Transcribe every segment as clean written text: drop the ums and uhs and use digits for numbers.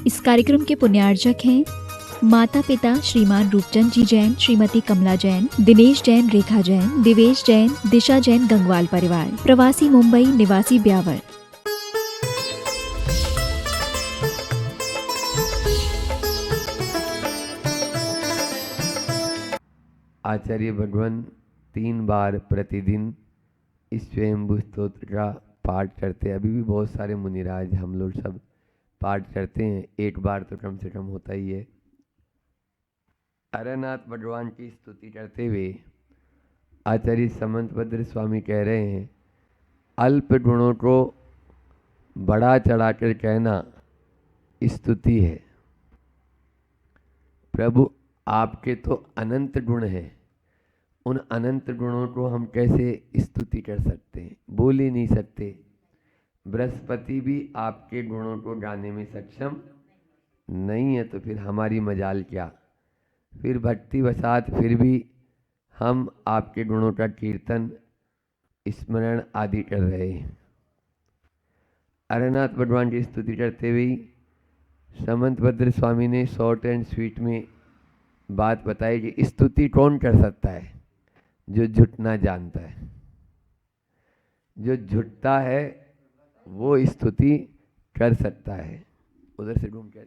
इस कार्यक्रम के पुण्यार्जक हैं माता पिता श्रीमान रूपचंद जी जैन, श्रीमती कमला जैन, दिनेश जैन, रेखा जैन, दिवेश जैन, दिशा जैन, गंगवाल परिवार, प्रवासी मुंबई, निवासी ब्यावर। आचार्य भगवान 3 बार प्रतिदिन इस स्वयंभू स्तोत्र का पाठ करते हैं। अभी भी बहुत सारे मुनिराज हम लोग सब पाठ करते हैं, 1 बार तो कम से कम होता ही है। अरनाथ भगवान की स्तुति करते हुए आचार्य समंतभद्र स्वामी कह रहे हैं, अल्प गुणों को बड़ा चढ़ाकर कहना स्तुति है। प्रभु आपके तो अनंत गुण हैं, उन अनंत गुणों को हम कैसे स्तुति कर सकते हैं? बोल ही नहीं सकते। बृहस्पति भी आपके गुणों को गाने में सक्षम नहीं है, तो फिर हमारी मजाल क्या? फिर भक्ति वसात फिर भी हम आपके गुणों का कीर्तन, स्मरण आदि कर रहे हैं। अरनाथ भगवान की स्तुति करते हुए समंतभद्र स्वामी ने शॉर्ट एंड स्वीट में बात बताई कि स्तुति कौन कर सकता है? जो झुटना जानता है। जो झुटता है वो स्तुति कर सकता है। उधर से घूम के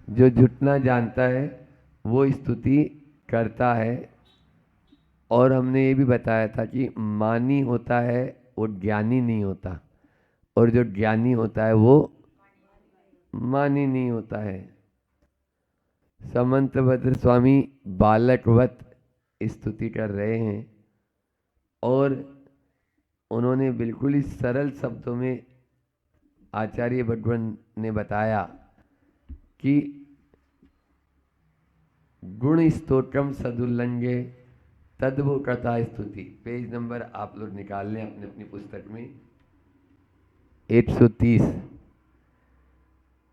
जो झुटना जानता है वो स्तुति करता है। और हमने ये भी बताया था कि मानी होता है वो ज्ञानी नहीं होता, और जो ज्ञानी होता है वो मानी नहीं होता है। समंतभद्र स्वामी बालकवत स्तुति कर रहे हैं और उन्होंने बिल्कुल ही सरल शब्दों में आचार्य भगवान ने बताया कि गुण स्तोत्रम सदुल्लंघे तद्भो कथा स्तुति। पेज नंबर आप लोग निकाल लें अपनी अपनी पुस्तक में,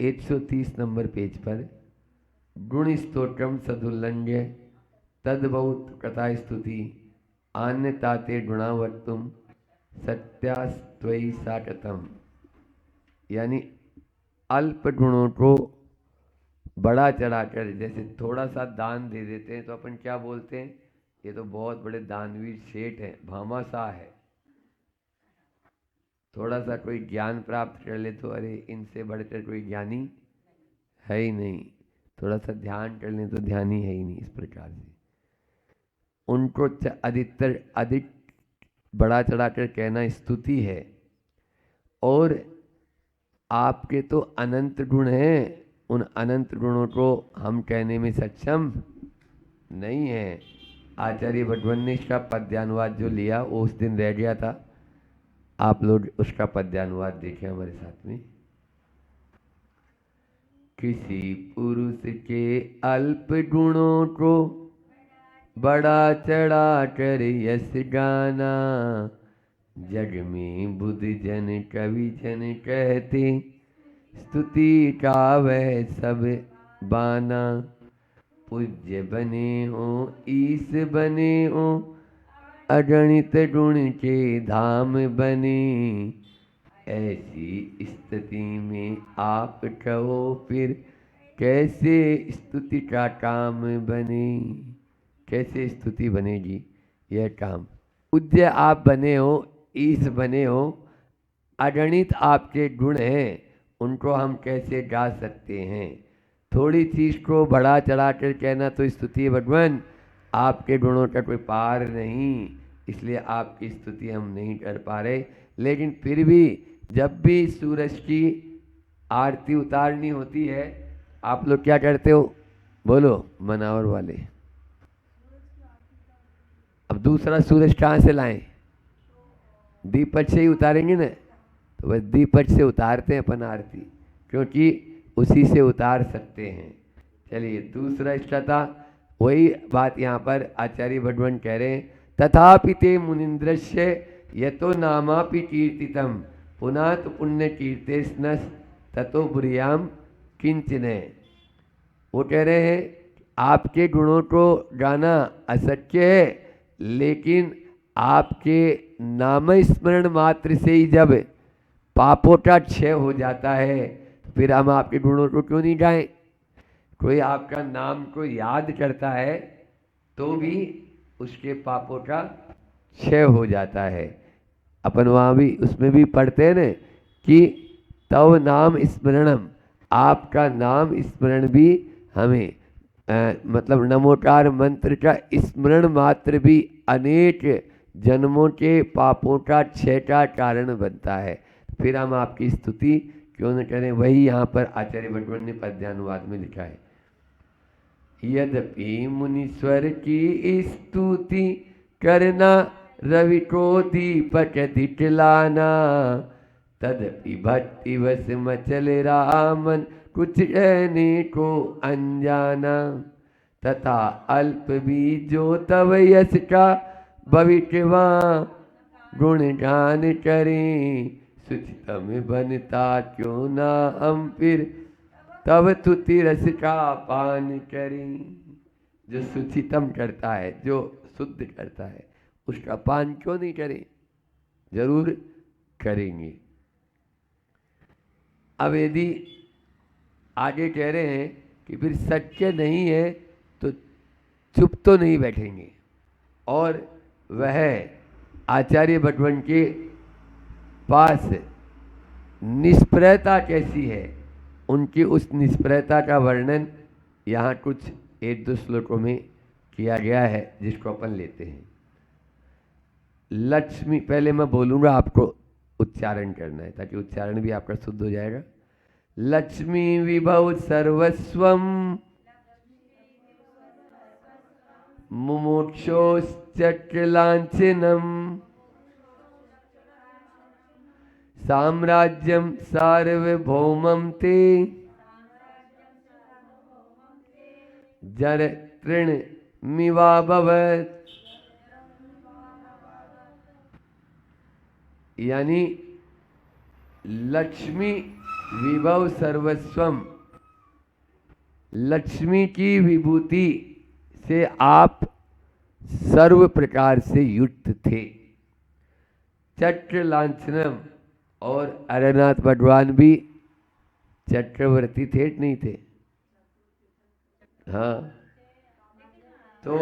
130 नंबर पेज पर। गुण स्तोत्रम सदुल्लंघे तद्भुत कथा स्तुति आन्य ताते गुणावत्तुम सत्यास्त्वयि साकतम। यानी अल्प गुणों को बड़ा चढ़ाकर, जैसे थोड़ा सा दान दे देते हैं तो अपन क्या बोलते हैं? ये तो बहुत बड़े दानवीर सेठ हैं, भामाशाह है। थोड़ा सा कोई ज्ञान प्राप्त कर ले तो अरे इनसे बढ़कर कोई ज्ञानी है ही नहीं। थोड़ा सा ध्यान कर लें तो ध्यान ही है ही नहीं। इस प्रकार से उनको अधिक बड़ा चढ़ाकर कहना स्तुति है। और आपके तो अनंत गुण हैं, उन अनंत गुणों को हम कहने में सक्षम नहीं है। आचार्य भगवान ने इसका पद्यानुवाद जो लिया वो उस दिन रह गया था, आप लोग उसका पद्यानुवाद देखें हमारे साथ में। किसी पुरुष के अल्प गुणों को बड़ा चढ़ा कर यश गाना, जग में बुद्ध जन कवि जन कहते स्तुति का वह सब बाना। पूज्य बने हो ईश बने हो अगणित गुण के धाम बने, ऐसी स्थिति में आप कहो फिर कैसे स्तुति का काम बने? कैसे स्तुति बनेगी? यह काम। पूज्य आप बने हो, ईश बने हो, अगणित आपके गुण हैं, उनको हम कैसे गा सकते हैं? थोड़ी चीज को बड़ा चढ़ाकर कहना तो स्तुति है भगवान, आपके गुणों का कोई पार नहीं, इसलिए आपकी स्तुति हम नहीं कर पा रहे। लेकिन फिर भी जब भी सूरज की आरती उतारनी होती है, आप लोग क्या करते हो? बोलो मनावर वाले। अब दूसरा सूरज कहाँ से लाएं? दीपक से ही उतारेंगे ना, तो बस दीपक से उतारते हैं अपन आरती, क्योंकि उसी से उतार सकते हैं। चलिए दूसरा इसका था, वही बात यहाँ पर आचार्य भगवान कह रहे हैं, तथापि ते मुनिन्द्रस्य यतो नामापि कीर्तितम पुनः तो पुण्य कीर्ते स्नस ततो बुरियाम किंचन। वो कह रहे हैं आपके गुणों को गाना अशक्य है, लेकिन आपके नाम स्मरण मात्र से ही जब पापों का क्षय हो जाता है, फिर हम आपके गुणों को क्यों नहीं गाएं? कोई आपका नाम को याद करता है तो भी उसके पापों का क्षय हो जाता है। अपन वहाँ भी उसमें भी पढ़ते हैं न कि तव नाम स्मरणम, आपका नाम स्मरण भी हमें मतलब नमोकार मंत्र का स्मरण मात्र भी अनेक जन्मों के पापों का क्षय का कारण बनता है। फिर हम आपकी स्तुति क्यों न करें? वही यहाँ पर आचार्य भगवान ने पद्यानुवाद में लिखा है, यद्यपि मुनीश्वर की स्तुति करना रवि को दीपक दिखलाना, तदपि भक्ति वश मचल रामन कुछ रहने को अनजाना, तथा अल्प भी जो तव यश का भविष्यवा गुण गान करें, सुचितम बनता क्यों ना हम फिर तब तुति रस का पान करें। जो सुचितम करता है, जो शुद्ध करता है, उसका पान क्यों नहीं करें? जरूर करेंगे। अब यदि आगे कह रहे हैं कि फिर सत्य नहीं है तो चुप तो नहीं बैठेंगे, और वह आचार्य भगवान के पास निष्प्रयता कैसी है, उनकी उस निष्प्रयता का वर्णन यहाँ कुछ एक दो श्लोकों में किया गया है, जिसको अपन लेते हैं। लक्ष्मी, पहले मैं बोलूँगा, आपको उच्चारण करना है ताकि उच्चारण भी आपका शुद्ध हो जाएगा। लक्ष्मी विभव सर्वस्वम मुमुक्षोश्चक्र लांछनम, साम्राज्यम सार्वभौमं ते जर तृण मिवाभवत्। यानी लक्ष्मी विभव सर्वस्वम, लक्ष्मी की विभूति से आप सर्व प्रकार से युक्त थे। चक्र लांछनम, और अरनाथ भगवान भी चक्रवर्ती थे नहीं थे? हाँ, तो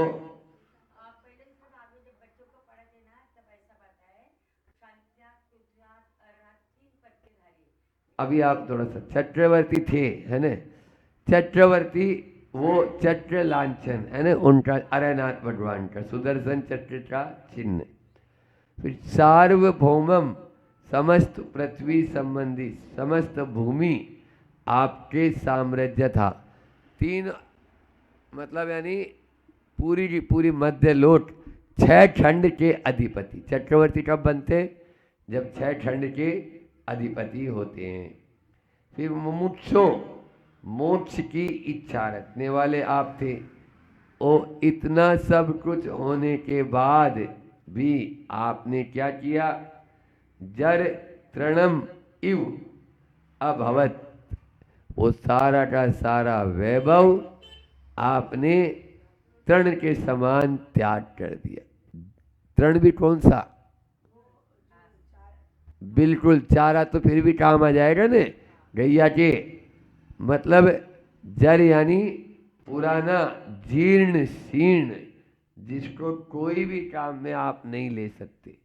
अभी आप थोड़ा सा चक्रवर्ती थे, है ना? चक्रवर्ती वो चक्र लांछन है ना उनका, अरनाथ भगवान का सुदर्शन चक्र का चिन्ह। फिर सार्वभौमम, समस्त पृथ्वी संबंधी समस्त भूमि आपके साम्राज्य था। तीन मतलब यानी पूरी की पूरी मध्य लोट 6 खंड के अधिपति। चक्रवर्ती कब बनते? जब 6 खंड के अधिपति होते हैं। फिर मुमुक्षो, मोक्ष की इच्छा रखने वाले आप थे। और इतना सब कुछ होने के बाद भी आपने क्या किया? जर तृणम इव अभवत, वो सारा का सारा वैभव आपने तृण के समान त्याग कर दिया। तृण भी कौन सा? बिल्कुल चारा, तो फिर भी काम आ जाएगा न गैया के। मतलब जर यानी पुराना जीर्ण शीर्ण, जिसको कोई भी काम में आप नहीं ले सकते।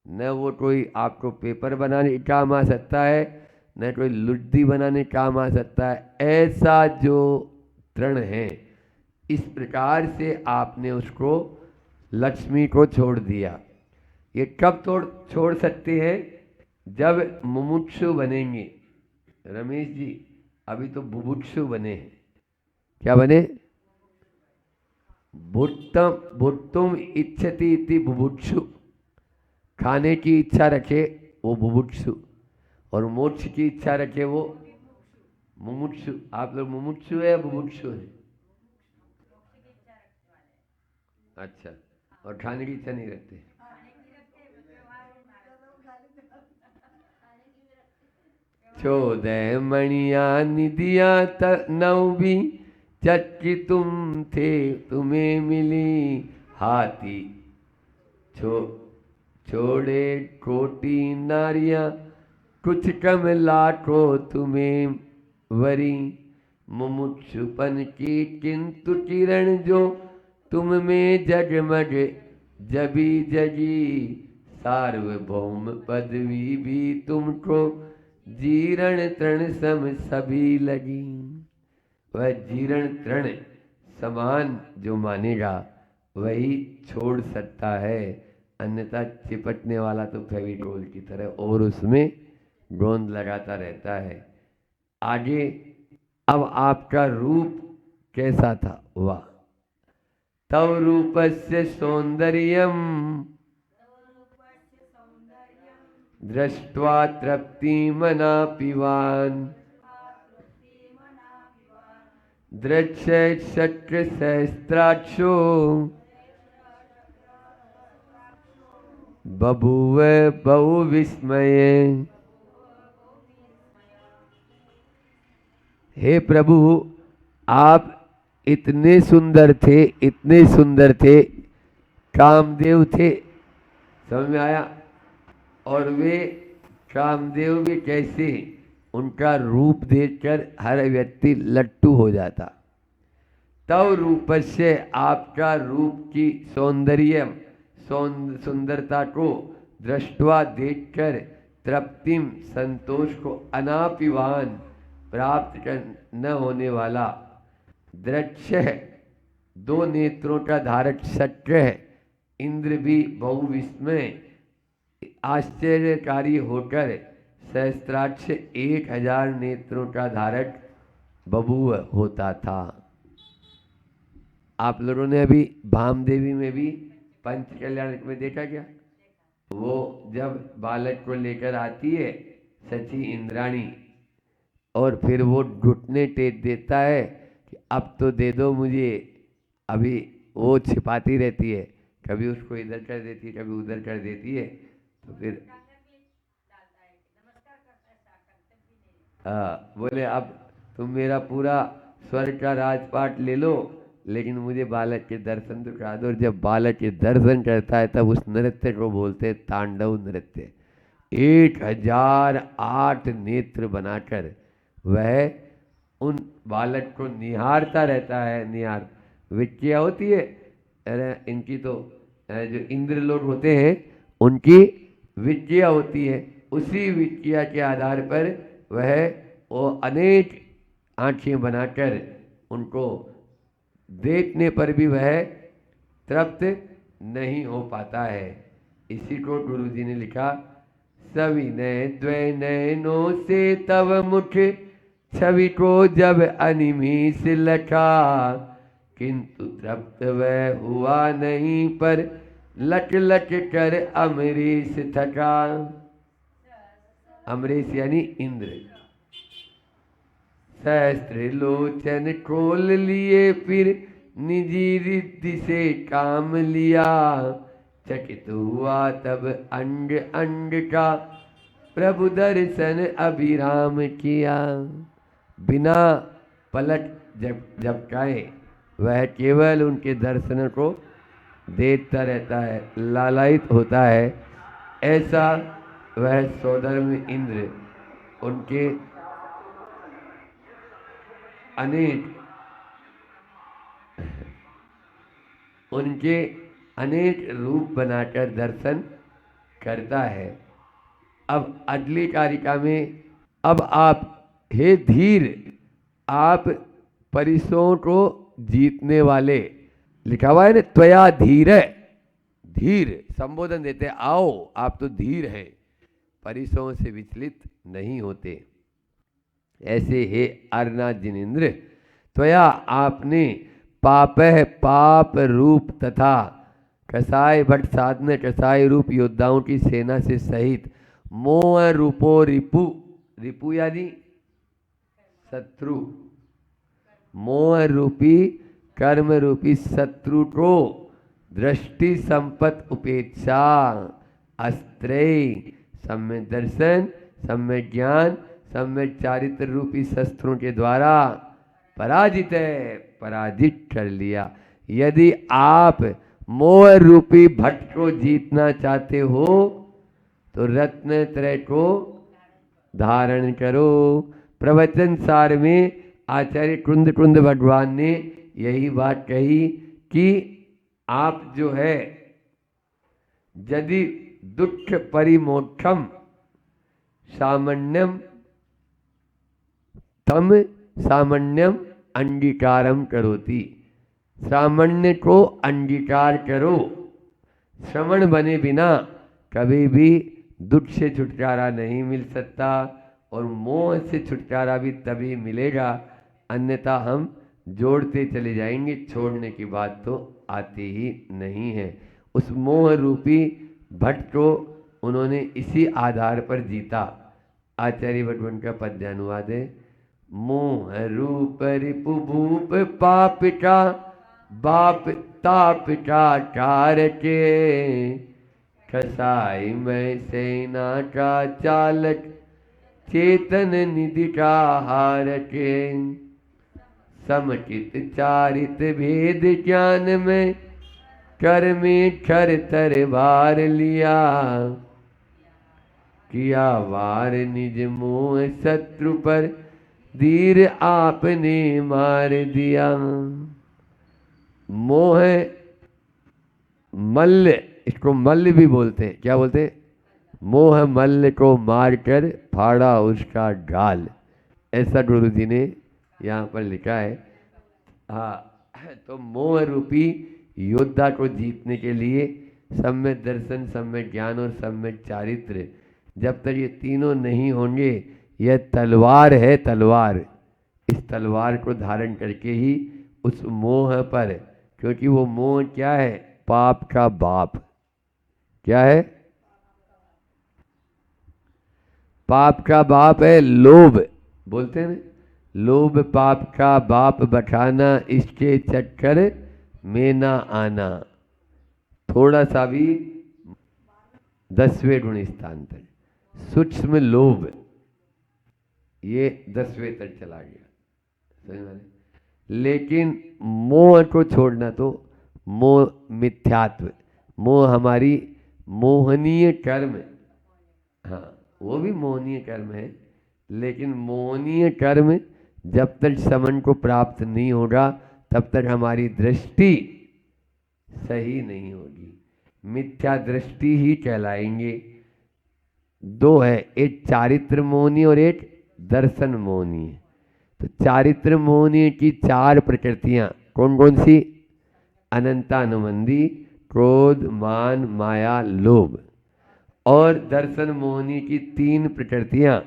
न वो कोई आपको पेपर बनाने काम आ सकता है, न कोई लुड्डी बनाने काम आ सकता है। ऐसा जो तृण है, इस प्रकार से आपने उसको लक्ष्मी को छोड़ दिया। ये कब छोड़ सकते हैं? जब मुमुक्षु बनेंगे। रमेश जी, अभी तो बुभुक्षु बने हैं। क्या बने? भुट्टुम इच्छति इति बुभुक्षु, खाने की इच्छा रखे वो बुभुक्षु, और मोक्ष की इच्छा रखे वो मुमुक्षु। आप लोग मुमुक्षु है या बुभुक्षु है? अच्छा, और खाने की इच्छा नहीं रखते? चौदह मणिया निधिया नौ भी चक्की तुम थे, तुम्हें मिली हाथी छोड़े कोटि नारियां कुछ कम लाखो तुम्हें वरी, मुमुक्षुपन की किंतु किरण जो तुम में जगमग जबी जगी, सार्वभौम पदवी भी तुमको जीर्ण तृण सम सभी लगी। वह जीर्ण तृण समान जो मानेगा वही छोड़ सकता है, अन्यथा चिपटने वाला तो फेविकोल की तरह और उसमें गोंद लगाता रहता है। आगे अब आपका रूप कैसा था? वाह, तव रूपस्य सौंदर्यम दृष्ट्वा तृप्ति मना पिवान, दृक्षे शक्र सहस्त्राक्षो बभूव बहु विस्मये। हे प्रभु, आप इतने सुंदर थे, इतने सुंदर थे, कामदेव थे, समझ में आया? और वे कामदेव भी कैसे, उनका रूप देखकर हर व्यक्ति लट्टू हो जाता। तव रूप से, आपका रूप की सौंदर्य सुंदरता को दृष्टवा देखकर, तृप्तिम संतोष को, अनापिवान प्राप्त कर न होने वाला, दृक्ष दो नेत्रों का धारक शक्र है, इंद्र भी बहु विस्मय आश्चर्यकारी होकर, सहस्त्राक्ष 1000 नेत्रों का धारक बबूव होता था। आप लोगों ने अभी भामदेवी में भी पंच कल्याण में देखा क्या? वो जब बालक को लेकर आती है सची इंद्राणी, और फिर वो घुटने टेक देता है कि अब तो दे दो मुझे, अभी वो छिपाती रहती है, कभी उसको इधर कर देती है, कभी उधर कर देती है, तो फिर बोले अब तुम मेरा पूरा स्वर्ग का राजपाट ले लो, लेकिन मुझे बालक के दर्शन तो करा दो। और जब बालक के दर्शन करता है तब उस नृत्य को बोलते हैं तांडव नृत्य। 1008 नेत्र बनाकर वह उन बालक को निहारता रहता है। निहार विज्ञा होती है, अरे इनकी तो जो इंद्र लोग होते हैं उनकी विज्ञा होती है, उसी विज्ञा के आधार पर वह वो अनेक आँखें बनाकर उनको देखने पर भी वह तृप्त नहीं हो पाता है। इसी को गुरु जी ने लिखा, सविनय द्वय नयनों से तव मुख छवि को जब अनिमीष लखा, किंतु तृप्त वह हुआ नहीं पर लट लट कर अमरीश थका। अमरीश यानी इंद्र। सहस्त्र लोचन खोल लिए फिर निजी रिद्धि से काम लिया, चकित हुआ तब अंग अंग का प्रभु दर्शन अभिराम किया। बिना पलट झपकाए वह केवल उनके दर्शन को देखता रहता है, लालायित होता है। ऐसा वह सौधर्म इंद्र उनके अनेक रूप बनाकर दर्शन करता है। अब अगली कारिका में, अब आप हे धीर, आप परिसों को जीतने वाले, लिखा हुआ है ना, त्वया धीर है, धीर संबोधन देते, आओ आप तो धीर हैं, परिसों से विचलित नहीं होते। ऐसे हे अरनाथ जिनेन्द्र, त्वया आपने पापह पाप रूप तथा कसाय भट्ट साधन कसाय रूप योद्धाओं की सेना से सहित मोह रूपो रिपु, रिपु यानी शत्रु, मोह रूपी कर्म रूपी शत्रु को दृष्टि संपत उपेक्षा अस्त्रेय सम्यक दर्शन सम्यक ज्ञान सम्यक चारित्र रूपी शस्त्रों के द्वारा पराजित कर लिया। यदि आप मोह रूपी भट्ट को जीतना चाहते हो तो रत्न त्रय को धारण करो। प्रवचन सार में आचार्य कुंद भगवान ने यही बात कही कि आप जो है यदि दुख परिमोक्षम सामान्यम तम सामान्यम अंगीकारम करोति, सामान्य को अंगीकार करो। श्रवण बने बिना कभी भी दुख से छुटकारा नहीं मिल सकता और मोह से छुटकारा भी तभी मिलेगा, अन्यथा हम जोड़ते चले जाएंगे, छोड़ने की बात तो आती ही नहीं है। उस मोह रूपी भट्ट को उन्होंने इसी आधार पर जीता। आचार्य भगवान का पद्यानुवाद है, मोह रूप रिपु भूप पापिका बाप तापिका कारके, कसाई में सेना का चालक चेतन निधि का हारके, समचित चारित भेद ज्ञान में कर में खर तर भार लिया, किया वार निज मोह शत्रु पर धीर आपने मार दिया। मोह मल्ल, इसको मल्ल भी बोलते हैं, क्या बोलते हैं? मोह मल्ल को मारकर फाड़ा उसका गाल, ऐसा गुरु जी ने यहाँ पर लिखा है। हाँ, तो मोह रूपी योद्धा को जीतने के लिए सम्यक दर्शन, सम्यक ज्ञान और सम्यक चारित्र, जब तक ये तीनों नहीं होंगे, यह तलवार है, तलवार। इस तलवार को धारण करके ही उस मोह पर, क्योंकि वो मोह क्या है? पाप का बाप। क्या है? पाप का बाप है लोभ, बोलते हैं ना, लोभ पाप का बाप बठाना, इसके चक्कर में ना आना। थोड़ा सा भी 10वें गुण स्थान तक सूक्ष्म लोभ, ये 10वें तक चला गया, समझ में? लेकिन मोह को छोड़ना, तो मोह मिथ्यात्व, मोह हमारी मोहनीय कर्म, हाँ वो भी मोहनीय कर्म है, लेकिन मोहनीय कर्म जब तक समन को प्राप्त नहीं होगा तब तक हमारी दृष्टि सही नहीं होगी, मिथ्या दृष्टि ही कहलाएंगे। दो है, एक चारित्र मोहनी और एक दर्शन मोहनी है। तो चारित्र मोहनी की 4 प्रकृतियां कौन कौन सी? अनंतानुबंधी, क्रोध, मान, माया, लोभ। और दर्शन मोहनी की 3 प्रकृतियां,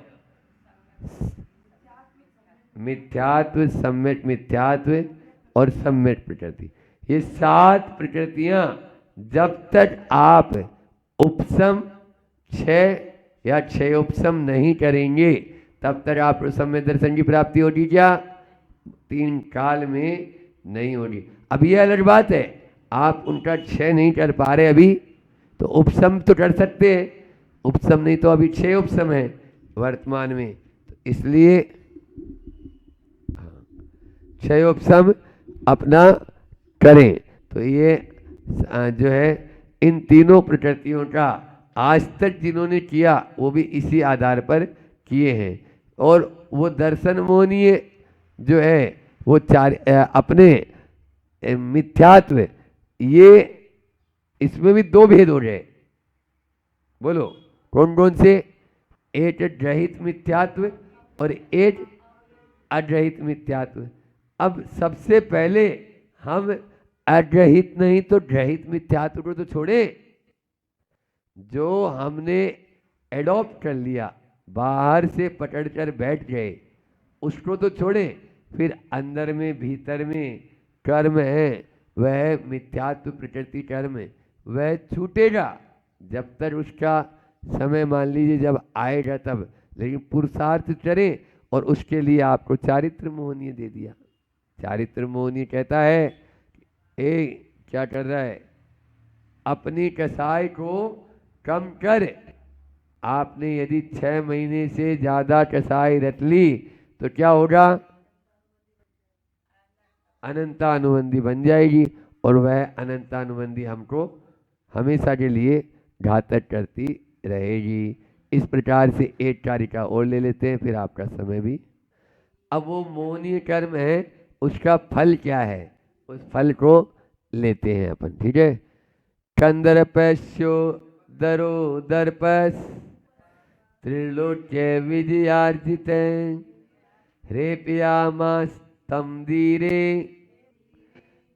मिथ्यात्व, सम्यक मिथ्यात्व और सम्यक प्रकृति। ये 7 प्रकृतियां जब तक आप उपशम 6 या 6 उपशम नहीं करेंगे तब तक आप सम्यक दर्शन की प्राप्ति होगी क्या? 3 काल में नहीं होगी। अब ये अलग बात है, आप उनका 6 नहीं कर पा रहे अभी, तो उपशम तो कर सकते हैं, उपशम नहीं तो अभी 6 उपशम है वर्तमान में, तो इसलिए 6 उपशम अपना करें। तो ये जो है इन तीनों प्रकृतियों का आज तक जिन्होंने किया वो भी इसी आधार पर किए हैं। और वो दर्शन मोहनीय जो है वो अपने मिथ्यात्व, ये इसमें भी 2 भेद हो गए, बोलो कौन कौन से? एक रहित मिथ्यात्व और एक अरहित मिथ्यात्व। अब सबसे पहले हम अरहित नहीं तो रहित मिथ्यात्व को तो छोड़े, जो हमने एडॉप्ट कर लिया, बाहर से पकड़ कर बैठ गए, उसको तो छोड़े। फिर अंदर में भीतर में कर्म है, वह मिथ्यात्व प्रकृति कर्म, वह छूटेगा जब तक उसका समय मान लीजिए जब आएगा तब, लेकिन पुरुषार्थ करें। और उसके लिए आपको चारित्र मोहनीय दे दिया। चारित्र मोहनीय कहता है ए क्या कर रहा है? अपनी कसाई को कम कर। आपने यदि 6 महीने से ज्यादा कसाई रख ली तो क्या होगा? अनंतानुबंधी बन जाएगी, और वह अनंतानुबंधी हमको हमेशा के लिए घातक करती रहेगी। इस प्रकार से एक कारिका और ले लेते हैं, फिर आपका समय भी। अब वो मोहनीय कर्म है, उसका फल क्या है, उस फल को लेते हैं अपन, ठीक है। कंदर्पस्यो दरो दर्पस त्रिलोक्य विजयार्जित हृपयामास तम धीरे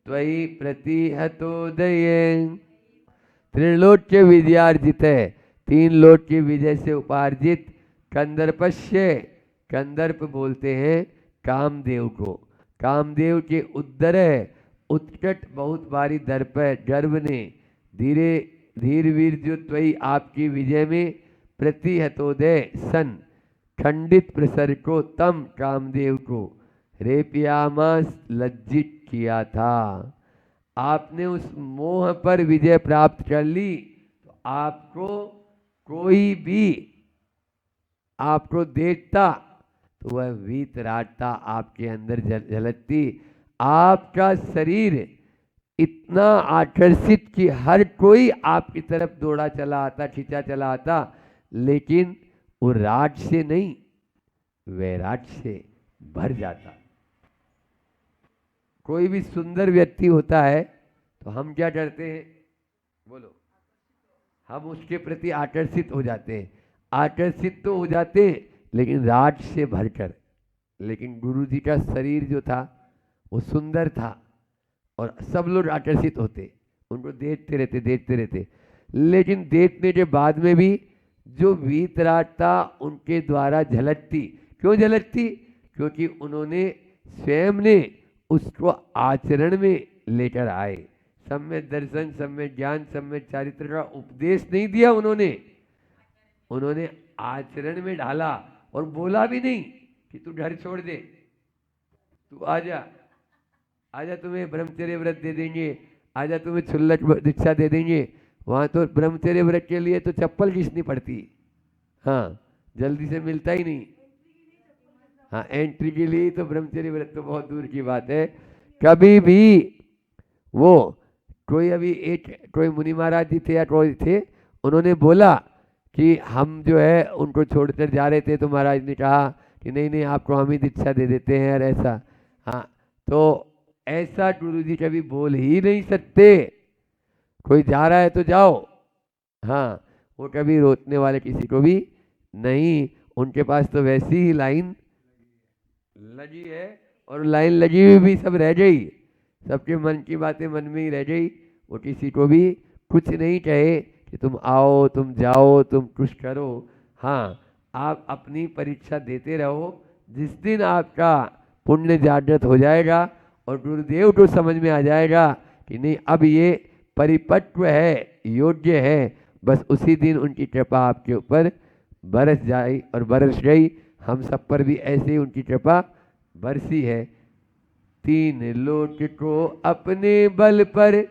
त्वयि प्रतिहतोदये। त्रिलोक्य विजयार्जित है, 3 लोक की विजय से उपार्जित कंदर्पस्य, कंदर्प बोलते हैं कामदेव को। कामदेव के उदर है उत्कट बहुत भारी दर्प है, गर्भ ने धीरे धीर वीर जो त्वयि आपकी विजय में प्रतिहतोदय सन खंडित प्रसर को तम कामदेव को रेपियामास लज्जित किया था। आपने उस मोह पर विजय प्राप्त कर ली तो आपको कोई भी आपको देखता तो वह वीतरागता आपके अंदर झलकती। आपका शरीर इतना आकर्षित कि हर कोई आपकी तरफ दौड़ा चला आता, खींचा चला आता, लेकिन वो राग से नहीं वैराग से भर जाता। कोई भी सुंदर व्यक्ति होता है तो हम क्या करते हैं, बोलो, हम उसके प्रति आकर्षित हो जाते हैं। आकर्षित तो हो जाते हैं लेकिन राग से भरकर। लेकिन गुरु जी का शरीर जो था वो सुंदर था और सब लोग आकर्षित होते, उनको देखते रहते। लेकिन देखने के बाद में भी जो वीतरागता उनके द्वारा झलकती। क्यों झलकती? क्योंकि उन्होंने स्वयं ने उसको आचरण में लेकर आए। सम्यक दर्शन, सम्यक ज्ञान, सम्यक चारित्र का उपदेश नहीं दिया उन्होंने आचरण में डाला। और बोला भी नहीं कि तू घर छोड़ दे, तू आजा तुम्हें ब्रह्मचर्य व्रत दे देंगे, आजा तुम्हें छुल्लक दीक्षा दे देंगे। वहाँ तो ब्रह्मचर्य व्रत के लिए तो चप्पल घिसनी पड़ती, हाँ, जल्दी से मिलता ही नहीं। हाँ, एंट्री के लिए तो ब्रह्मचर्य व्रत तो बहुत दूर की बात है। कभी भी वो कोई मुनि महाराज जी थे या कोई थे, उन्होंने बोला कि हम जो है उनको छोड़कर जा रहे थे तो महाराज ने कहा कि नहीं आपको हम ही दीक्षा दे देते हैं और ऐसा। हाँ, तो ऐसा गुरु जी कभी बोल ही नहीं सकते। कोई जा रहा है तो जाओ, हाँ, वो कभी रोकने वाले किसी को भी नहीं। उनके पास तो वैसी ही लाइन लगी है और लाइन लगी हुई भी सब रह गई, सबके मन की बातें मन में ही रह गई। वो किसी को भी कुछ नहीं कहे कि तुम आओ, तुम जाओ, तुम कुछ करो। हाँ, आप अपनी परीक्षा देते रहो। जिस दिन आपका पुण्य जागृत हो जाएगा और गुरुदेव को समझ में आ जाएगा कि नहीं अब ये परिपक्व है, योग्य है, बस उसी दिन उनकी कृपा आपके ऊपर बरस जाए और बरस गई। हम सब पर भी ऐसे ही उनकी कृपा बरसी है। 3 लोक को अपने बल पर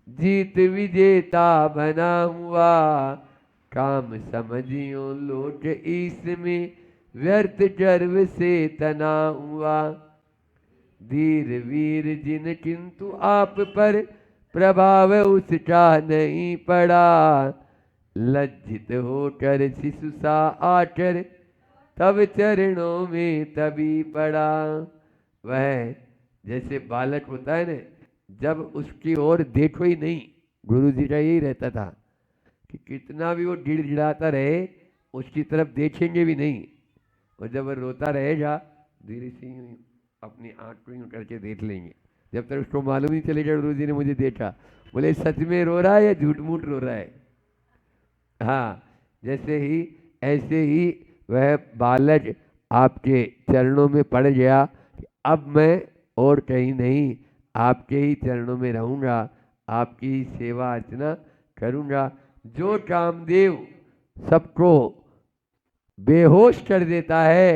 जीत विजेता बना हुआ, काम समझियो लोक इसमें व्यर्थ गर्व से तना हुआ। धीर वीर जिन किंतु आप पर प्रभाव उसका नहीं पड़ा, लज्जित होकर शिशु सा आकर तब चरणों में तभी पड़ा। वह जैसे बालक होता है ना, जब उसकी ओर देखो ही नहीं, गुरु जी का यही रहता था कि कितना भी वो गिड़गिड़ाता रहे उसकी तरफ देखेंगे भी नहीं। और जब वो रोता रहेगा धीरे से अपनी आँख को यूँ करके देख लेंगे, जब तक उसको मालूम नहीं चलेगा गुरु जी ने मुझे देखा। बोले सच में रो रहा है या झूठ मूठ रो रहा है। हाँ, जैसे ही ऐसे ही वह बालक आपके चरणों में पड़ गया कि अब मैं और कहीं नहीं, आपके ही चरणों में रहूँगा, आपकी ही सेवा अर्चना करूँगा। जो कामदेव सबको बेहोश कर देता है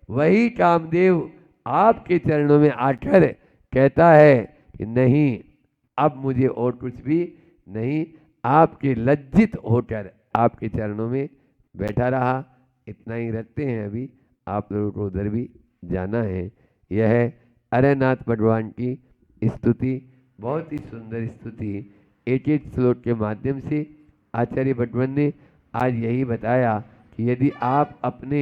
वही कामदेव आपके चरणों में आकर कहता है कि नहीं अब मुझे और कुछ भी नहीं। आपके लज्जित होकर आपके चरणों में बैठा रहा। इतना ही रखते हैं, अभी आप लोगों को उधर भी जाना है। यह है अरनाथ भगवान की स्तुति, बहुत ही सुंदर स्तुति। एक एक श्लोक के माध्यम से आचार्य भगवान ने आज यही बताया कि कि यदि आप अपने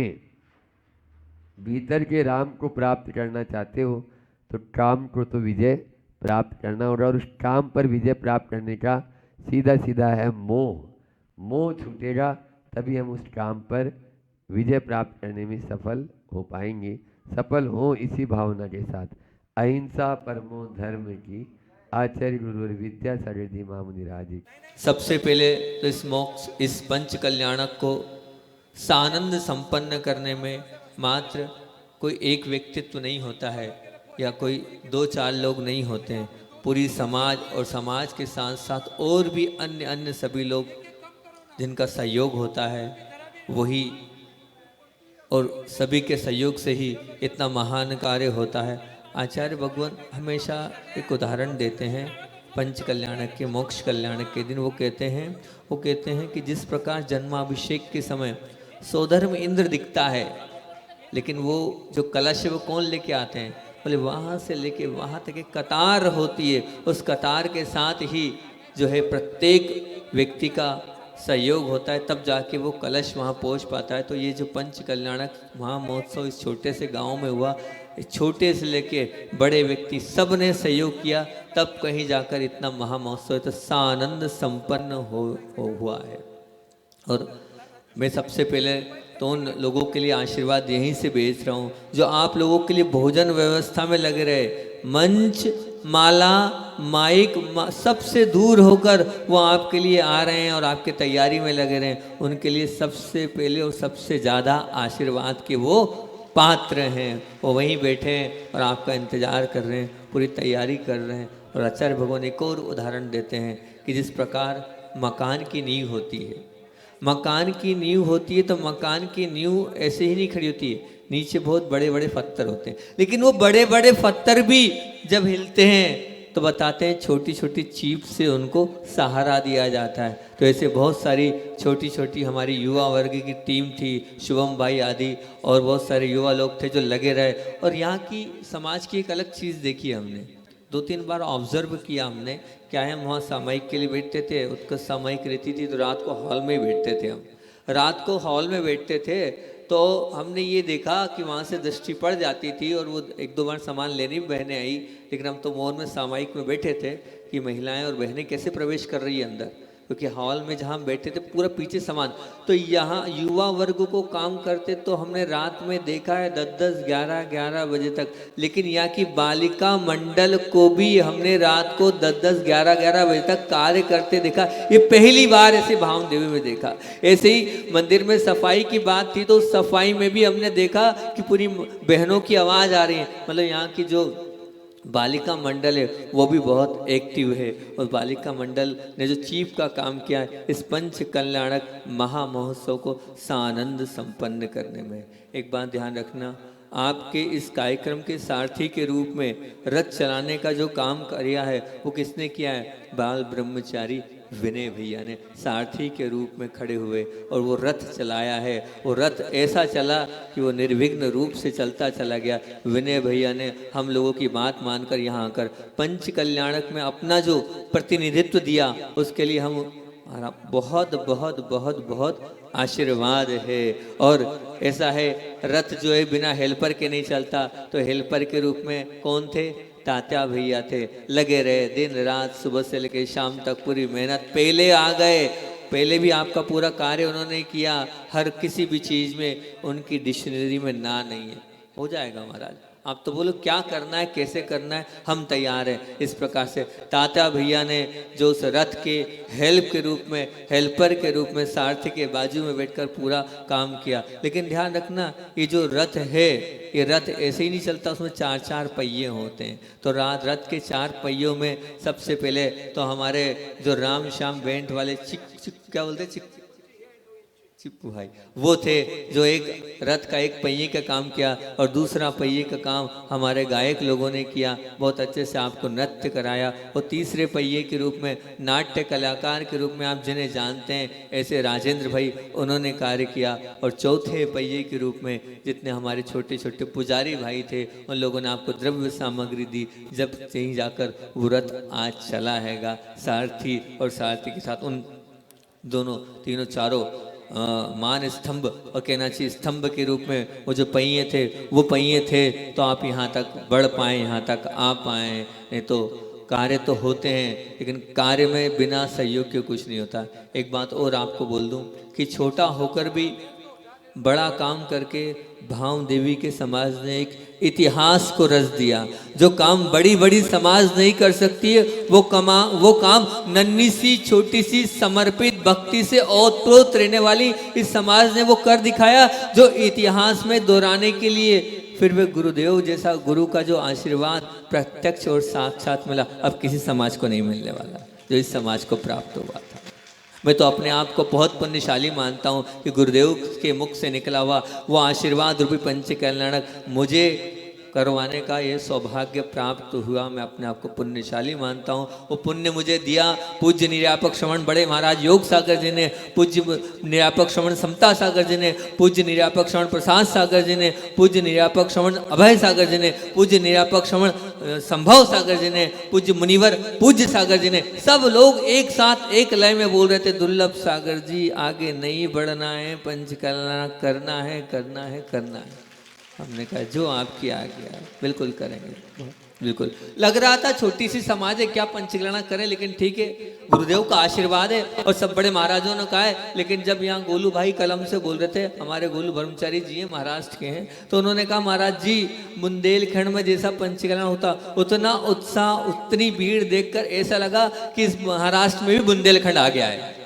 भीतर के राम को प्राप्त करना चाहते हो तो काम को तो विजय प्राप्त करना होगा, और उस काम पर विजय प्राप्त करने का सीधा सीधा है मोह। मोह छूटेगा तभी हम उस काम पर विजय प्राप्त करने में सफल हो पाएंगे। सफल हो इसी भावना के साथ। अहिंसा परमो धर्म की आचार्य गुरु विद्या सागर धीमा मुनिराज। सबसे पहले तो इस मोक्ष, इस पंच कल्याणक को सानंद संपन्न करने में मात्र कोई एक व्यक्तित्व नहीं होता है या कोई 2-4 लोग नहीं होते हैं। पूरी समाज और समाज के साथ साथ और भी अन्य अन्य सभी लोग जिनका सहयोग होता है वही, और सभी के सहयोग से ही इतना महान कार्य होता है। आचार्य भगवान हमेशा एक उदाहरण देते हैं पंच कल्याणक के, मोक्ष कल्याणक के दिन। वो कहते हैं कि जिस प्रकार जन्माभिषेक के समय सौधर्म इंद्र दिखता है, लेकिन वो जो कलश है वो कौन लेके आते हैं? बोले वहाँ से लेके वहाँ तक एक कतार होती है, उस कतार के साथ ही जो है प्रत्येक व्यक्ति का सहयोग होता है, तब जाके वो कलश वहाँ पहुँच पाता है। तो ये जो पंच कल्याणक महामहोत्सव इस छोटे से गांव में हुआ, इस छोटे से लेके बड़े व्यक्ति सब ने सहयोग किया, तब कहीं जाकर इतना महामहोत्सव तो सानंद संपन्न हुआ है। और मैं सबसे पहले तो उन लोगों के लिए आशीर्वाद यहीं से भेज रहा हूँ जो आप लोगों के लिए भोजन व्यवस्था में लगे रहे। मंच, माला, माइक सबसे दूर होकर वो आपके लिए आ रहे हैं और आपके तैयारी में लगे रहे हैं। उनके लिए सबसे पहले और सबसे ज़्यादा आशीर्वाद के वो पात्र हैं। वो वहीं बैठे हैं और आपका इंतज़ार कर रहे हैं, पूरी तैयारी कर रहे हैं। और आचार्य भगवान एक और उदाहरण देते हैं कि जिस प्रकार मकान की नींव होती है, मकान की नींव होती है तो मकान की नींव ऐसे ही नहीं खड़ी होती है, नीचे बहुत बड़े बड़े पत्थर होते हैं। लेकिन वो बड़े बड़े पत्थर भी जब हिलते हैं तो बताते हैं छोटी छोटी चीप से उनको सहारा दिया जाता है। तो ऐसे बहुत सारी छोटी छोटी हमारी युवा वर्ग की टीम थी, शुभम भाई आदि और बहुत सारे युवा लोग थे जो लगे रहे। और यहाँ की समाज की एक अलग चीज़ देखी हमने, 2-3 बार ऑब्जर्व किया हमने। क्या है, हम वहाँ सामयिक के लिए बैठते थे, उत्कृष्ट सामयिक रहती थी तो रात को हॉल में ही बैठते थे। हम रात को हॉल में बैठते थे तो हमने ये देखा कि वहाँ से दृष्टि पड़ जाती थी और वो 1-2 बार सामान लेने भी बहनें आई, लेकिन हम तो मौन में सामयिक में बैठे थे कि महिलाएं और बहनें कैसे प्रवेश कर रही है अंदर, क्योंकि हॉल में जहाँ हम बैठे थे पूरा पीछे सामान। तो यहाँ युवा वर्ग को काम करते तो हमने रात में देखा है 10-10, 11-11 बजे तक। लेकिन यहाँ की बालिका मंडल को भी हमने रात को 10-10, 11-11 बजे तक कार्य करते देखा। ये पहली बार ऐसे भाव देवी में देखा। ऐसे ही मंदिर में सफाई की बात थी तो सफाई में भी हमने देखा कि पूरी बहनों की आवाज़ आ रही है। मतलब यहाँ की जो बालिका मंडल है वो भी बहुत एक्टिव है। और बालिका मंडल ने जो चीफ का काम किया है इस पंच कल्याणक महामहोत्सव को सानंद संपन्न करने में। एक बात ध्यान रखना, आपके इस कार्यक्रम के सारथी के रूप में रथ चलाने का जो काम किया है वो किसने किया है? बाल ब्रह्मचारी विनय भैया ने सारथी के रूप में खड़े हुए और वो रथ चलाया है। वो रथ ऐसा चला कि वो निर्विघ्न रूप से चलता चला गया। विनय भैया ने हम लोगों की बात मानकर यहाँ आकर पंच कल्याणक में अपना जो प्रतिनिधित्व दिया उसके लिए हम बहुत बहुत बहुत बहुत आशीर्वाद है। और ऐसा है, रथ जो है बिना हेल्पर के नहीं चलता, तो हेल्पर के रूप में कौन थे? तात्या भैया थे। लगे रहे दिन रात, सुबह से लेकर शाम तक पूरी मेहनत। पहले आ गए, पहले भी आपका पूरा कार्य उन्होंने किया। हर किसी भी चीज़ में उनकी डिक्शनरी में ना नहीं है। हो जाएगा महाराज, आप तो बोलो क्या करना है, कैसे करना है, हम तैयार हैं। इस प्रकार से तात्या भैया ने जो उस रथ के हेल्प के रूप में, हेल्पर के रूप में सारथी के बाजू में बैठकर पूरा काम किया। लेकिन ध्यान रखना, ये जो रथ है ये रथ ऐसे ही नहीं चलता, उसमें 4-4 पहिए होते हैं। तो रथ के 4 पहियों में सबसे पहले तो हमारे जो राम श्याम बैंड वाले क्या बोलते हैं, चिप्पू भाई, वो थे जो एक रथ का एक पहिए का काम किया और दूसरा पहिए का काम हमारे गायक लोगों ने किया। बहुत अच्छे से आपको नृत्य कराया। और तीसरे पहिए के रूप में नाट्य कलाकार के रूप में आप जिन्हें जानते हैं ऐसे राजेंद्र भाई, उन्होंने कार्य किया। और चौथे पहिए के रूप में जितने हमारे छोटे छोटे पुजारी भाई थे उन लोगों ने आपको द्रव्य सामग्री दी। जब कहीं जाकर वो रथ आज चला हैगा सारथी और सारथी के साथ उन दोनों तीनों चारों मान स्तंभ और कहना चाहिए स्तंभ के रूप में वो जो पहिए थे वो पहिए थे, तो आप यहाँ तक बढ़ पाए, यहाँ तक आ पाए। नहीं तो कार्य तो होते हैं लेकिन कार्य में बिना सहयोग के कुछ नहीं होता। एक बात और आपको बोल दूं कि छोटा होकर भी बड़ा काम करके भाव देवी के समाज ने एक इतिहास को रच दिया। जो काम बड़ी बड़ी समाज नहीं कर सकती है वो काम नन्ही सी छोटी सी समर्पित भक्ति से ओतप्रोत रहने वाली इस समाज ने वो कर दिखाया, जो इतिहास में दोहराने के लिए फिर वे गुरुदेव जैसा गुरु का जो आशीर्वाद प्रत्यक्ष और साक्षात मिला, अब किसी समाज को नहीं मिलने वाला जो इस समाज को प्राप्त हुआ था। मैं तो अपने आप को बहुत पुण्यशाली मानता हूँ कि गुरुदेव के मुख से निकला हुआ वो आशीर्वाद रूपी पंच कल्याणक मुझे करवाने का ये सौभाग्य प्राप्त हुआ। मैं अपने आप को पुण्यशाली मानता हूँ। वो पुण्य मुझे दिया पूज्य निर्यापक श्रवण बड़े महाराज योग सागर जी ने, पूज्य निर्यापक श्रवण समता सागर जी ने, पूज्य निर्यापक श्रवण प्रसाद सागर जी ने, पूज्य निर्यापक श्रवण अभय सागर जी ने, पूज्य निर्यापक श्रवण संभव सागर जी ने, पूज्य मुनिवर पूज्य सागर जी ने, सब लोग एक साथ एक लय में बोल रहे थे, दुर्लभ सागर जी आगे नहीं बढ़ना है, पंच कल्याण करना है, करना है, करना है। हमने कहा जो आपकी आ गया बिल्कुल करेंगे। बिल्कुल लग रहा था छोटी सी समाज है, क्या पंचकल्याण करें, लेकिन ठीक है गुरुदेव का आशीर्वाद है और सब बड़े महाराजों ने कहा है। लेकिन जब यहाँ गोलू भाई कलम से बोल रहे थे, हमारे गोलू ब्रह्मचारी जी हैं, महाराष्ट्र के हैं, तो उन्होंने कहा महाराज जी बुंदेलखंड में जैसा पंचकल्याण होता उतना उत्साह उतनी भीड़ देखकर ऐसा लगा कि इस महाराष्ट्र में भी बुंदेलखंड आ गया है।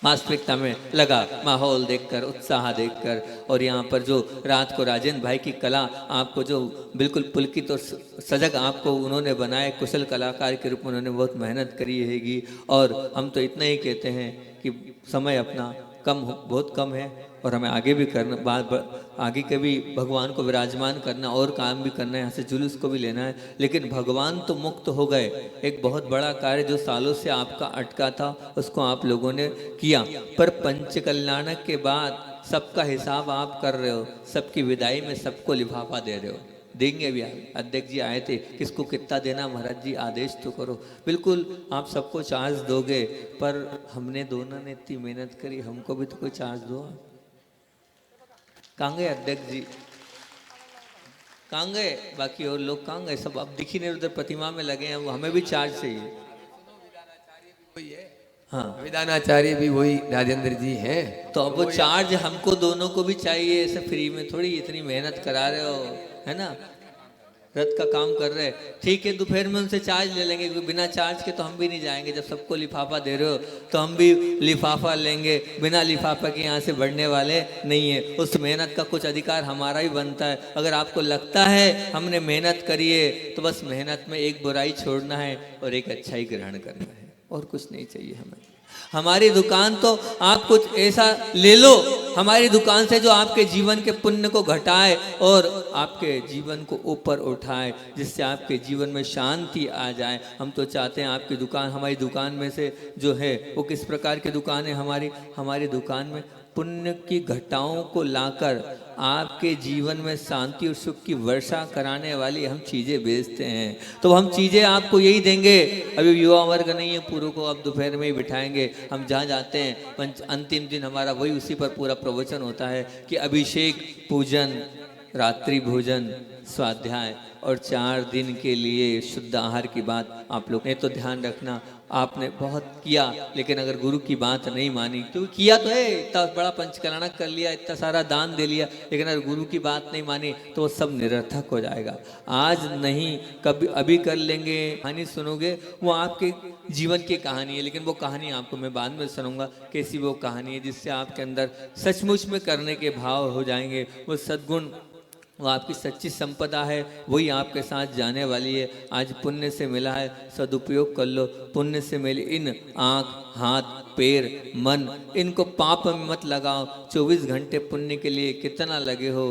वास्तविकता में लगा माहौल देखकर, उत्साह देखकर, और यहाँ पर जो रात को राजेंद्र भाई की कला आपको जो बिल्कुल पुलकित और सजग आपको उन्होंने बनाए, कुशल कलाकार के रूप में उन्होंने बहुत मेहनत करी हैगी। और हम तो इतना ही कहते हैं कि समय अपना बहुत कम है और हमें आगे भी करना, आगे के भी भगवान को विराजमान करना और काम भी करना है, यहाँ से जुलूस को भी लेना है। लेकिन भगवान तो मुक्त हो गए, एक बहुत बड़ा कार्य जो सालों से आपका अटका था उसको आप लोगों ने किया। पर पंच कल्याण के बाद सबका हिसाब आप कर रहे हो, सबकी विदाई में सबको लिफाफा दे रहे हो। देंगे भी आप, अध्यक्ष जी आए थे, किसको कितना देना महाराज जी आदेश तो करो। बिल्कुल आप सबको चार्ज दोगे, पर हमने दोनों ने इतनी मेहनत करी, हमको भी तो कोई चार्ज दो। कहाँ गए अध्यक्ष जी, कहाँ गए बाकी और लोग, कहाँ गए सब, अब दिख ही नहीं, उधर प्रतिमा में लगे हैं। वो हमें भी चार्ज चाहिए। हाँ विधानाचार्य भी वही राजेंद्र जी हैं, तो अब वो चार्ज हमको दोनों को भी चाहिए, ऐसे फ्री में थोड़ी, इतनी मेहनत करा रहे हो, है ना, रथ का काम कर रहे। ठीक है दोपहर में उनसे चार्ज ले लेंगे, क्योंकि बिना चार्ज के तो हम भी नहीं जाएंगे। जब सबको लिफाफा दे रहे हो तो हम भी लिफाफा लेंगे, बिना लिफाफा के यहाँ से बढ़ने वाले नहीं है। उस मेहनत का कुछ अधिकार हमारा ही बनता है। अगर आपको लगता है हमने मेहनत करी है तो बस मेहनत में एक बुराई छोड़ना है और एक अच्छाई ग्रहण करना है, और कुछ नहीं चाहिए हमें। हमारी दुकान तो आप कुछ ऐसा ले लो हमारी दुकान से जो आपके जीवन के पुण्य को घटाए और आपके जीवन को ऊपर उठाए, जिससे आपके जीवन में शांति आ जाए। हम तो चाहते हैं आपकी दुकान, हमारी दुकान में से जो है वो किस प्रकार की दुकान है हमारी दुकान में पुण्य की घटाओं को लाकर आपके जीवन में शांति और सुख की वर्षा कराने वाली हम चीज़ें बेचते हैं। तो हम चीज़ें आपको यही देंगे। अभी युवा वर्ग नहीं है, पूरों को अब दोपहर में ही बिठाएंगे। हम जहाँ जाते हैं अंतिम दिन हमारा वही उसी पर पूरा प्रवचन होता है कि अभिषेक, पूजन, रात्रि भोजन, स्वाध्याय और 4 दिन के लिए शुद्ध आहार की बात आप लोग ने तो ध्यान रखना। आपने बहुत किया, लेकिन अगर गुरु की बात नहीं मानी, तो किया तो है, इतना बड़ा पंचकल्याण कर लिया, इतना सारा दान दे लिया, लेकिन अगर गुरु की बात नहीं मानी तो वो सब निरर्थक हो जाएगा। आज नहीं कभी अभी कर लेंगे, कहानी सुनोगे वो आपके जीवन की कहानी है, लेकिन वो कहानी आपको मैं बाद में सुनाऊंगा कैसी वो कहानी है जिससे आपके अंदर सचमुच में करने के भाव हो जाएंगे। वो सद्गुण, वो आपकी सच्ची संपदा है, वही आपके साथ जाने वाली है। आज पुण्य से मिला है, सदुपयोग कर लो। पुण्य से मिले इन आँख, हाथ, पैर, मन, इनको पाप में मत लगाओ। 24 घंटे पुण्य के लिए कितना लगे हो,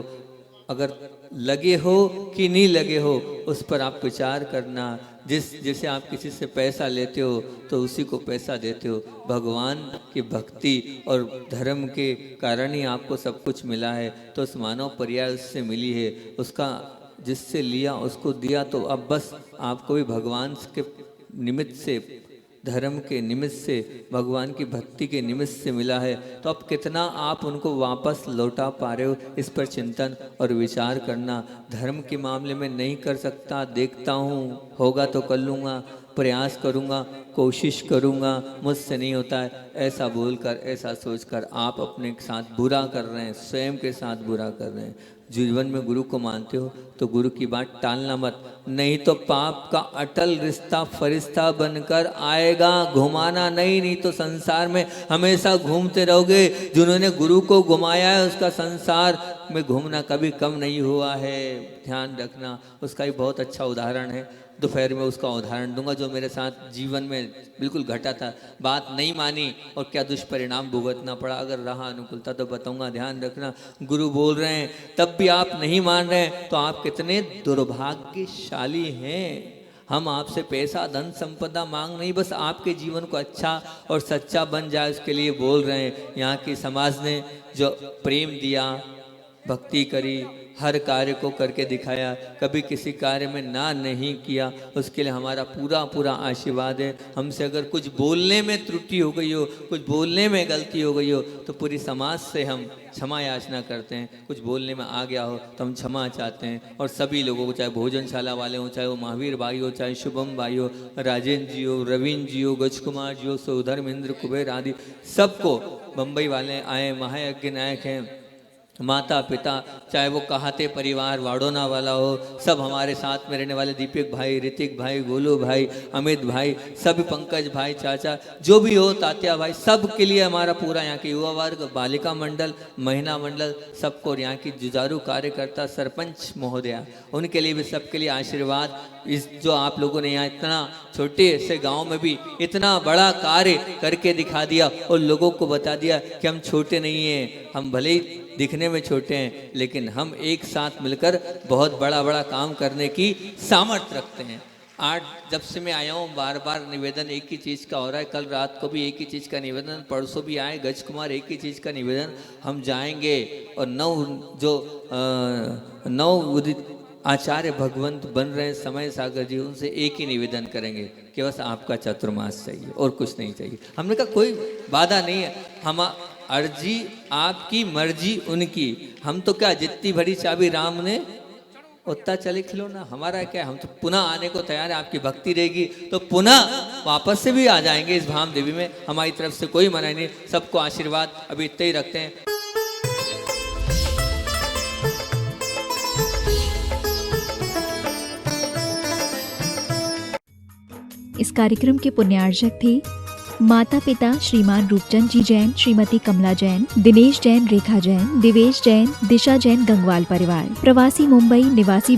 अगर लगे हो कि नहीं लगे हो उस पर आप विचार करना। जैसे आप किसी से पैसा लेते हो तो उसी को पैसा देते हो। भगवान की भक्ति और धर्म के कारण ही आपको सब कुछ मिला है, तो उस मानव पर्याय उससे मिली है, उसका जिससे लिया उसको दिया। तो अब बस आपको भी भगवान के निमित्त से धर्म के निमित्त से, भगवान की भक्ति के निमित्त से मिला है, तो अब कितना आप उनको वापस लौटा पा रहे हो, इस पर चिंतन और विचार करना। धर्म के मामले में नहीं कर सकता, देखता हूँ, होगा तो कर लूँगा, प्रयास करूँगा, कोशिश करूँगा, मुझसे नहीं होता है, ऐसा बोलकर, ऐसा सोचकर आप अपने साथ बुरा कर रहे हैं, स्वयं के साथ बुरा कर रहे हैं। जीवन में गुरु को मानते हो तो गुरु की बात टालना मत, नहीं तो पाप का अटल रिश्ता फरिश्ता बनकर आएगा, घुमाना नहीं तो संसार में हमेशा घूमते रहोगे। जिन्होंने गुरु को घुमाया है उसका संसार में घूमना कभी कम नहीं हुआ है, ध्यान रखना। उसका एक बहुत अच्छा उदाहरण है, दोपहर में उसका उदाहरण दूंगा, जो मेरे साथ जीवन में बिल्कुल घटा था। बात नहीं मानी और क्या दुष्परिणाम भुगतना पड़ा, अगर रहा अनुकूलता तो बताऊंगा, ध्यान रखना। गुरु बोल रहे हैं तब भी आप नहीं मान रहे हैं, तो आप कितने दुर्भाग्यशाली हैं। हम आपसे पैसा, धन, संपदा मांग नहीं, बस आपके जीवन को अच्छा और सच्चा बन जाए उसके लिए बोल रहे हैं। यहाँ की समाज ने जो प्रेम दिया, भक्ति करी, हर कार्य को करके दिखाया, कभी किसी कार्य में ना नहीं किया, उसके लिए हमारा पूरा पूरा आशीर्वाद है। हमसे अगर कुछ बोलने में त्रुटि हो गई हो, कुछ बोलने में गलती हो गई हो, तो पूरी समाज से हम क्षमा याचना करते हैं। कुछ बोलने में आ गया हो तो हम क्षमा चाहते हैं। और सभी लोगों को, चाहे भोजनशाला वाले हो, चाहे वो महावीर भाई हो, चाहे शुभम भाई हो, राजेंद्र जी हो, रवीन जी हो, गज कुमार जी हो, सौधर्मेंद्र, कुबेर आदि सबको, बम्बई वाले आए, महायज्ञ नायक हैं, माता पिता, चाहे वो कहाते परिवार वाडोना वाला हो, सब हमारे साथ में रहने वाले, दीपक भाई, ऋतिक भाई, गोलू भाई, अमित भाई, सभी, पंकज भाई, चाचा, जो भी हो, तात्या भाई, सब के लिए हमारा पूरा यहाँ के युवा वर्ग, बालिका मंडल, महिला मंडल, सबको, यहाँ की जुझारू कार्यकर्ता, सरपंच महोदया, उनके लिए भी, सबके लिए आशीर्वाद। इस जो आप लोगों ने यहाँ इतना छोटे से गांव में भी इतना बड़ा कार्य करके दिखा दिया और लोगों को बता दिया कि हम छोटे नहीं हैं, हम भले ही दिखने में छोटे हैं लेकिन हम एक साथ मिलकर बहुत बड़ा बड़ा काम करने की सामर्थ्य रखते हैं। आज जब से मैं आया हूँ बार बार निवेदन एक ही चीज़ का हो रहा है, कल रात को भी एक ही चीज़ का निवेदन, परसों भी आए गज कुमार, एक ही चीज़ का निवेदन। हम जाएंगे और नौ उदित आचार्य भगवंत बन रहे हैं समय सागर जी, उनसे एक ही निवेदन करेंगे कि बस आपका चतुर्मास चाहिए और कुछ नहीं चाहिए। हमने कहा कोई बाधा नहीं है, हम अर्जी आपकी, मर्जी उनकी, हम तो क्या, जितनी भरी चाबी राम ने उतना चले खिलौना, हमारा क्या, हम तो पुनः आने को तैयार है। आपकी भक्ति रहेगी तो पुनः वापस से भी आ जाएंगे इस भाम देवी में, हमारी तरफ से कोई मना नहीं। सबको आशीर्वाद अभी इतना ही रखते हैं। इस कार्यक्रम के पुण्यार्चक थे माता पिता श्रीमान रूपचंद जी जैन, श्रीमती कमला जैन, दिनेश जैन, रेखा जैन, दिवेश जैन, दिशा जैन, गंगवाल परिवार। प्रवासी मुंबई निवासी